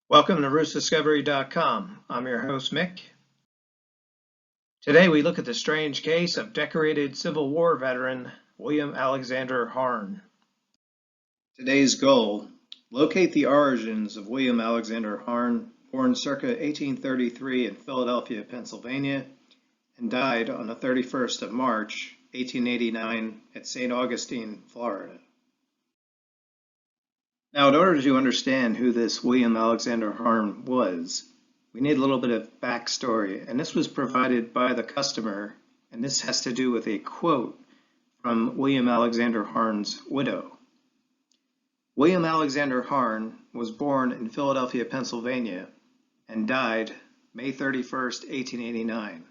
Welcome to RootsDiscovery.com. I'm your host, Mick. Today we look at the strange case of decorated Civil War veteran William Alexander Harn. Today's goal: locate the origins of William Alexander Harn, born circa 1833 in Philadelphia, Pennsylvania, and died on the 31st of March, 1889 at St. Augustine, Florida. Now, in order to understand who this William Alexander Harn was, we need a little bit of backstory, and this was provided by the customer, and this has to do with a quote from William Alexander Harn's widow. William Alexander Harn was born in Philadelphia, Pennsylvania, and died May 31st, 1889.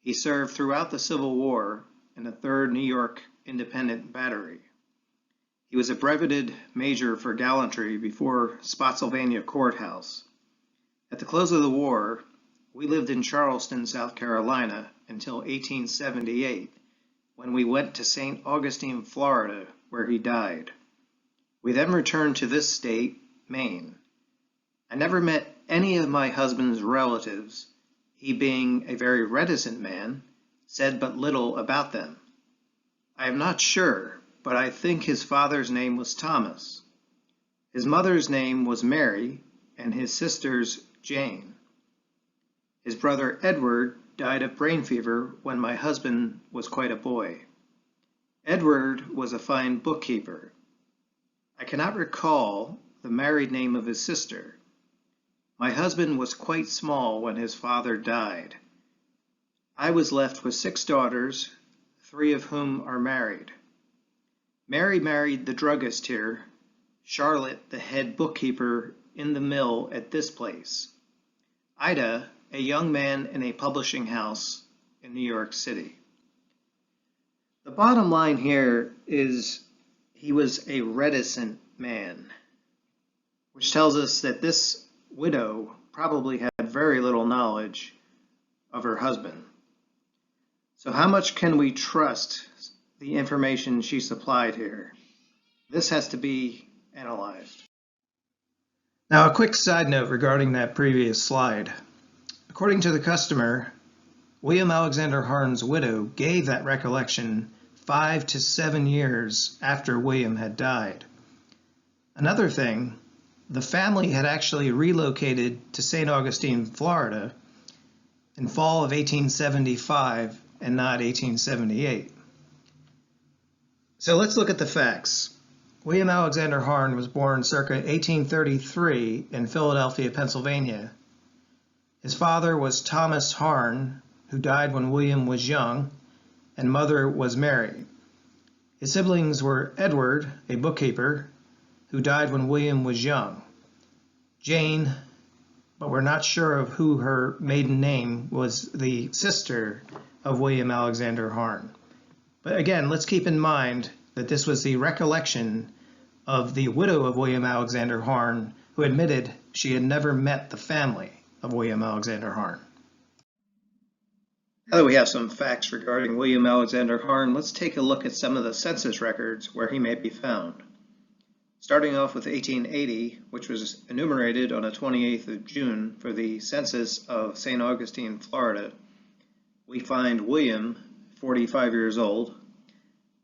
He served throughout the Civil War in the 3rd New York Independent Battery. He was a brevetted major for gallantry before Spotsylvania Courthouse. At the close of the war, we lived in Charleston, South Carolina until 1878, when we went to St. Augustine, Florida, where he died. We then returned to this state, Maine. I never met any of my husband's relatives. He, being a very reticent man, said but little about them. I am not sure, but I think his father's name was Thomas. His mother's name was Mary, and his sister's Jane. His brother Edward died of brain fever when my husband was quite a boy. Edward was a fine bookkeeper. I cannot recall the married name of his sister. My husband was quite small when his father died. I was left with 6 daughters, 3 of whom are married. Mary married the druggist here, Charlotte, the head bookkeeper in the mill at this place, Ida, a young man in a publishing house in New York City. The bottom line here is he was a reticent man, which tells us that this widow probably had very little knowledge of her husband. So how much can we trust the information she supplied here? This has to be analyzed. Now, a quick side note regarding that previous slide. According to the customer, William Alexander Harn's widow gave that recollection 5 to 7 years after William had died. Another thing, the family had actually relocated to St. Augustine, Florida in fall of 1875 and not 1878. So let's look at the facts. William Alexander Harn was born circa 1833 in Philadelphia, Pennsylvania. His father was Thomas Harn, who died when William was young, and mother was Mary. His siblings were Edward, a bookkeeper, who died when William was young. Jane, but we're not sure of who her maiden name was, the sister of William Alexander Harn. But again, let's keep in mind that this was the recollection of the widow of William Alexander Harn, who admitted she had never met the family of William Alexander Harn. Now that we have some facts regarding William Alexander Harn, let's take a look at some of the census records where he may be found. Starting off with 1880, which was enumerated on the 28th of June for the census of St. Augustine, Florida, we find William, 45 years old,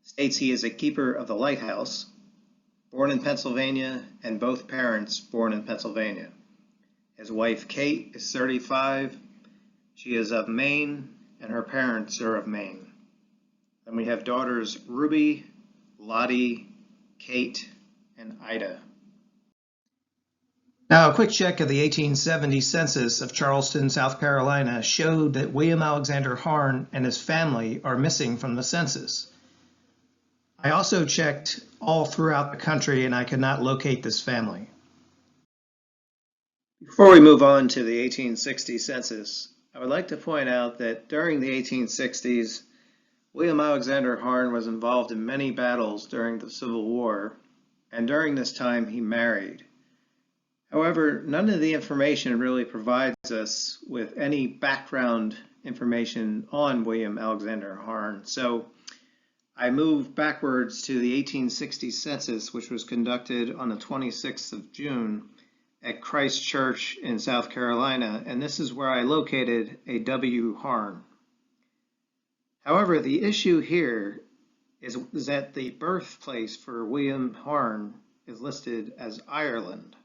states he is a keeper of the lighthouse, born in Pennsylvania, and both parents born in Pennsylvania. His wife Kate is 35, she is of Maine, and her parents are of Maine. Then we have daughters Ruby, Lottie, Kate, and Ida. Now, a quick check of the 1870 census of Charleston, South Carolina showed that William Alexander Harn and his family are missing from the census. I also checked all throughout the country and I could not locate this family. Before we move on to the 1860 census, I would like to point out that during the 1860s, William Alexander Harn was involved in many battles during the Civil War, and during this time he married. However, none of the information really provides us with any background information on William Alexander Harn. So I moved backwards to the 1860 census, which was conducted on the 26th of June, at Christ Church in South Carolina, and this is where I located a W. Harn. However, the issue here is that the birthplace for William Harn is listed as Ireland,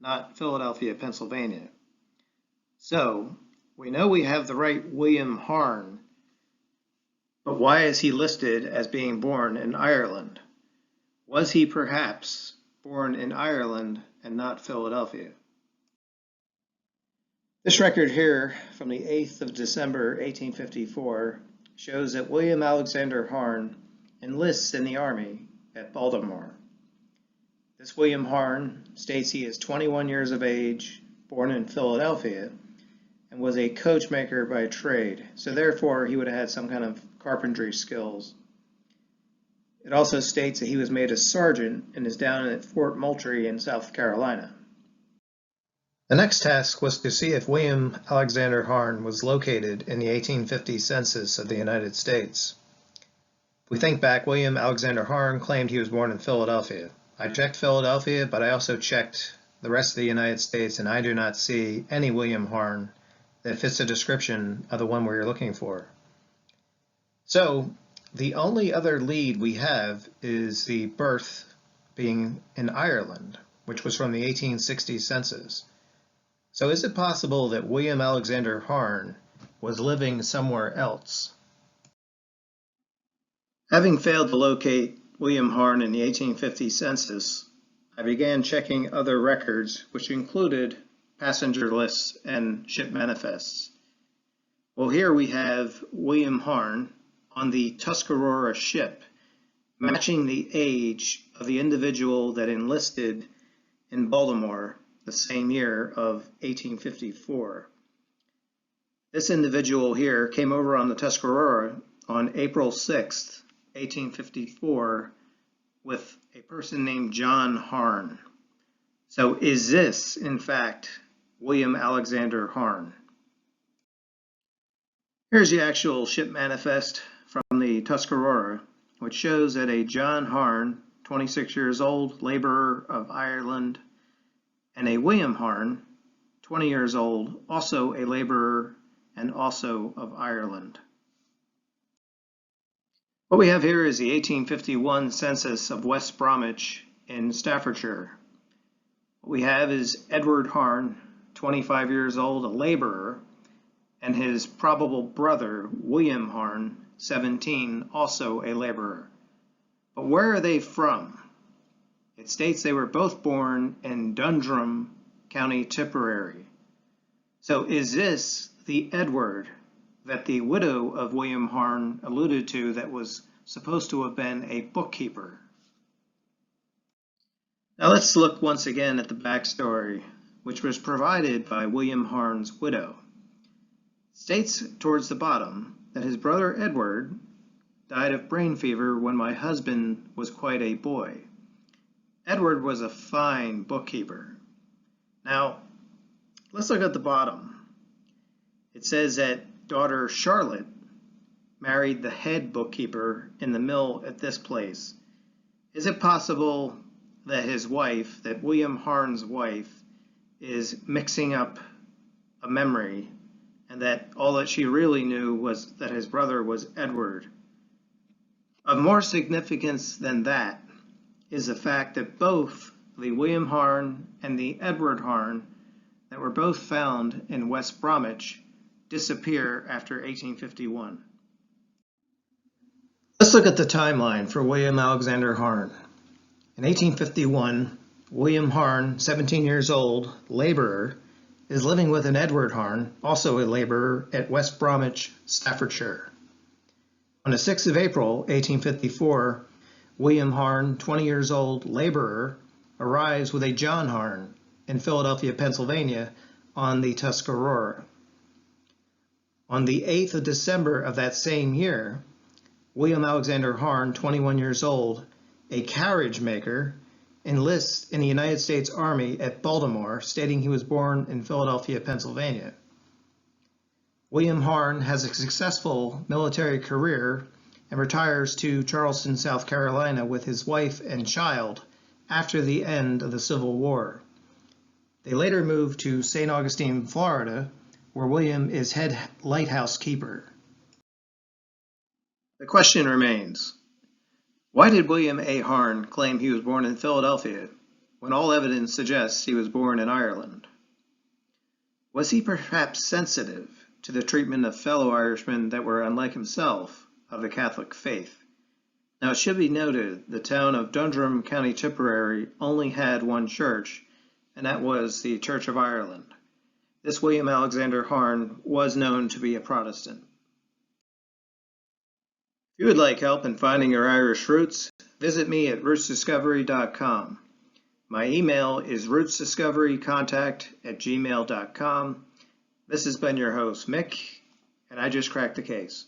not Philadelphia, Pennsylvania. So we know we have the right William Harn, but why is he listed as being born in Ireland? Was he perhaps born in Ireland and not Philadelphia? This record here from the 8th of December 1854 shows that William Alexander Harn enlists in the Army at Baltimore. This William Harn states he is 21 years of age, born in Philadelphia, and was a coachmaker by trade, so therefore he would have had some kind of carpentry skills. It also states that he was made a sergeant and is down at Fort Moultrie in South Carolina. The next task was to see if William Alexander Harn was located in the 1850 census of the United States. If we think back, William Alexander Harn claimed he was born in Philadelphia. I checked Philadelphia, but I also checked the rest of the United States, and I do not see any William Harn that fits the description of the one we're looking for. So the only other lead we have is the birth being in Ireland, which was from the 1860 census. So is it possible that William Alexander Harn was living somewhere else? Having failed to locate William Harn in the 1850 census, I began checking other records, which included passenger lists and ship manifests. Well, here we have William Harn on the Tuscarora ship, matching the age of the individual that enlisted in Baltimore the same year of 1854. This individual here came over on the Tuscarora on April 6th, 1854, with a person named John Harn. So is this, in fact, William Alexander Harn? Here's the actual ship manifest from the Tuscarora, which shows that a John Harn, 26 years old, laborer of Ireland, and a William Harn, 20 years old, also a laborer and also of Ireland. What we have here is the 1851 census of West Bromwich in Staffordshire. What we have is Edward Harn, 25 years old, a laborer, and his probable brother, William Harn, 17, also a laborer. But where are they from? It states they were both born in Dundrum, County Tipperary. So is this the Edward that the widow of William Harn alluded to that was supposed to have been a bookkeeper? Now let's look once again at the backstory, which was provided by William Harn's widow. It states towards the bottom that his brother Edward died of brain fever when my husband was quite a boy. Edward was a fine bookkeeper. Now, let's look at the bottom. It says that daughter Charlotte married the head bookkeeper in the mill at this place. Is it possible that his wife, that William Harn's wife, is mixing up a memory and that all that she really knew was that his brother was Edward? Of more significance than that is the fact that both the William Harn and the Edward Harn that were both found in West Bromwich disappear after 1851. Let's look at the timeline for William Alexander Harn. In 1851, William Harn, 17 years old, laborer, is living with an Edward Harn, also a laborer, at West Bromwich, Staffordshire. On the 6th of April, 1854, William Harn, 20 years old, laborer, arrives with a John Harn in Philadelphia, Pennsylvania, on the Tuscarora. On the 8th of December of that same year, William Alexander Harn, 21 years old, a carriage maker, enlists in the United States Army at Baltimore, stating he was born in Philadelphia, Pennsylvania. William Harn has a successful military career and retires to Charleston, South Carolina with his wife and child after the end of the Civil War. They later moved to St. Augustine, Florida, where William is head lighthouse keeper. The question remains, why did William A. Harn claim he was born in Philadelphia when all evidence suggests he was born in Ireland? Was he perhaps sensitive to the treatment of fellow Irishmen that were unlike himself of the Catholic faith? Now it should be noted the town of Dundrum, County Tipperary only had one church, and that was the Church of Ireland. This William Alexander Harn was known to be a Protestant. If you would like help in finding your Irish roots, visit me at rootsdiscovery.com. My email is rootsdiscoverycontact@gmail.com. This has been your host, Mick, and I just cracked the case.